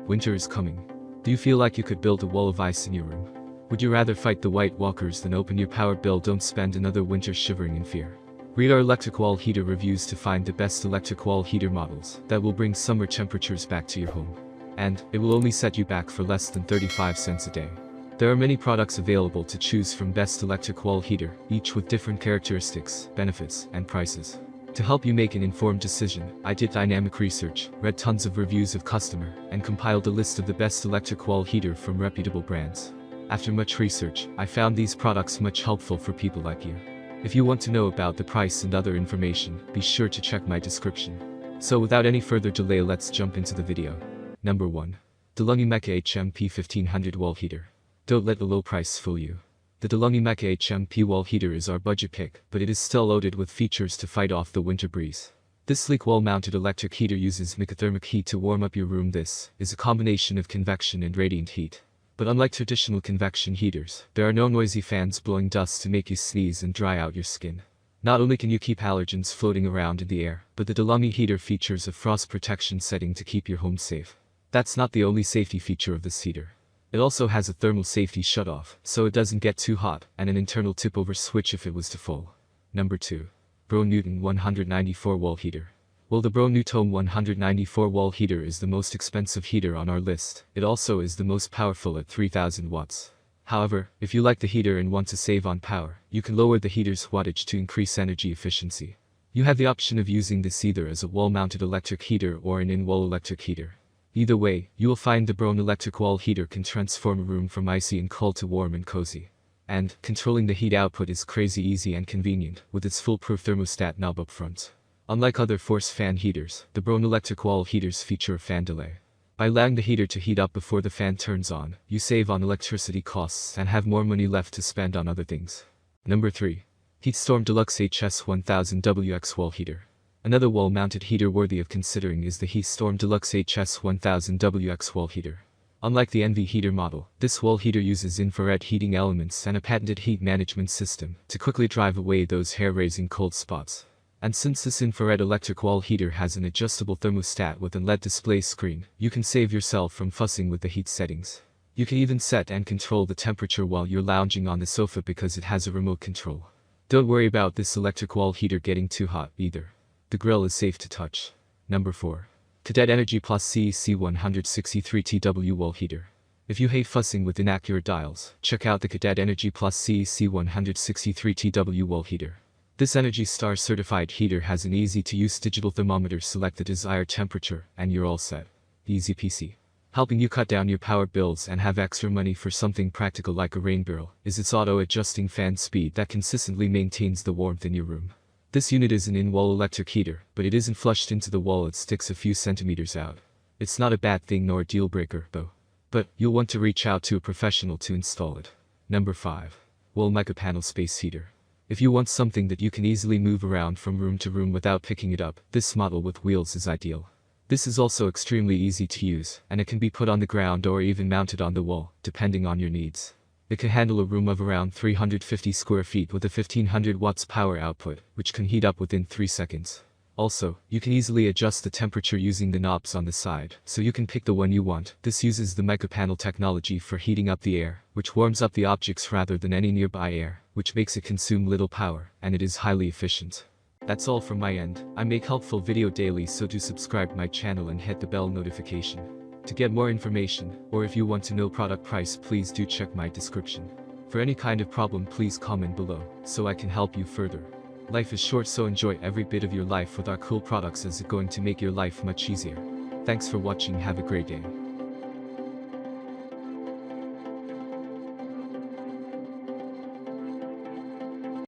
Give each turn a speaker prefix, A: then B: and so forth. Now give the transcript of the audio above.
A: Winter is coming. Do you feel like you could build a wall of ice in your room? Would you rather fight the White Walkers than open your power bill? Don't spend another winter shivering in fear. Read our electric wall heater reviews to find the best electric wall heater models that will bring summer temperatures back to your home. And it will only set you back for less than 35 cents a day. There are many products available to choose from best electric wall heater, each with different characteristics, benefits, and prices. To help you make an informed decision, I did dynamic research, read tons of reviews of customer, and compiled a list of the best electric wall heater from reputable brands. After much research, I found these products much helpful for people like you. If you want to know about the price and other information, be sure to check my description. So without any further delay, let's jump into the video. Number 1. DeLonghi Mecha HMP 1500 Wall Heater. Don't let the low price fool you. The DeLonghi Mecha HMP wall heater is our budget pick, but it is still loaded with features to fight off the winter breeze. This sleek wall-mounted electric heater uses mechathermic heat to warm up your room. This is a combination of convection and radiant heat. But unlike traditional convection heaters, there are no noisy fans blowing dust to make you sneeze and dry out your skin. Not only can you keep allergens floating around in the air, but the DeLonghi heater features a frost protection setting to keep your home safe. That's not the only safety feature of this heater. It also has a thermal safety shutoff, so it doesn't get too hot, and an internal tip-over switch if it was to fall. Number 2. Bronuton 194 Wall Heater. While the Bronuton 194 wall heater is the most expensive heater on our list, it also is the most powerful at 3000 watts. However, if you like the heater and want to save on power, you can lower the heater's wattage to increase energy efficiency. You have the option of using this either as a wall-mounted electric heater or an in-wall electric heater. Either way, you will find the Bron electric wall heater can transform a room from icy and cold to warm and cozy. And controlling the heat output is crazy easy and convenient with its foolproof thermostat knob up front. Unlike other force fan heaters, the Bron electric wall heaters feature a fan delay. By allowing the heater to heat up before the fan turns on, you save on electricity costs and have more money left to spend on other things. Number 3. HeatStorm Deluxe HS1000WX Wall Heater. Another wall-mounted heater worthy of considering is the HeatStorm Deluxe HS1000WX Wall Heater. Unlike the Envy heater model, this wall heater uses infrared heating elements and a patented heat management system to quickly drive away those hair-raising cold spots. And since this infrared electric wall heater has an adjustable thermostat with a LED display screen, you can save yourself from fussing with the heat settings. You can even set and control the temperature while you're lounging on the sofa because it has a remote control. Don't worry about this electric wall heater getting too hot either. The grill is safe to touch. Number 4. Cadet Energy Plus CEC 163TW Wall Heater. If you hate fussing with inaccurate dials, check out the Cadet Energy Plus CEC 163TW Wall Heater. This Energy Star certified heater has an easy-to-use digital thermometer. Select the desired temperature, and you're all set. Easy peasy. Helping you cut down your power bills and have extra money for something practical like a rain barrel is its auto-adjusting fan speed that consistently maintains the warmth in your room. This unit is an in-wall electric heater, but it isn't flushed into the wall, it sticks a few centimeters out. It's not a bad thing nor a deal breaker, though. But you'll want to reach out to a professional to install it. Number 5. Wall Mega Panel Space Heater. If you want something that you can easily move around from room to room without picking it up, this model with wheels is ideal. This is also extremely easy to use, and it can be put on the ground or even mounted on the wall, depending on your needs. It can handle a room of around 350 square feet with a 1500 watts power output, which can heat up within 3 seconds. Also, you can easily adjust the temperature using the knobs on the side, so you can pick the one you want. This uses the MegaPanel technology for heating up the air, which warms up the objects rather than any nearby air, which makes it consume little power, and it is highly efficient. That's all from my end. I make helpful video daily, so do subscribe my channel and hit the bell notification. To get more information, or if you want to know product price, please do check my description. For any kind of problem, please comment below, so I can help you further. Life is short, so enjoy every bit of your life with our cool products, as it's going to make your life much easier. Thanks for watching, have a great day.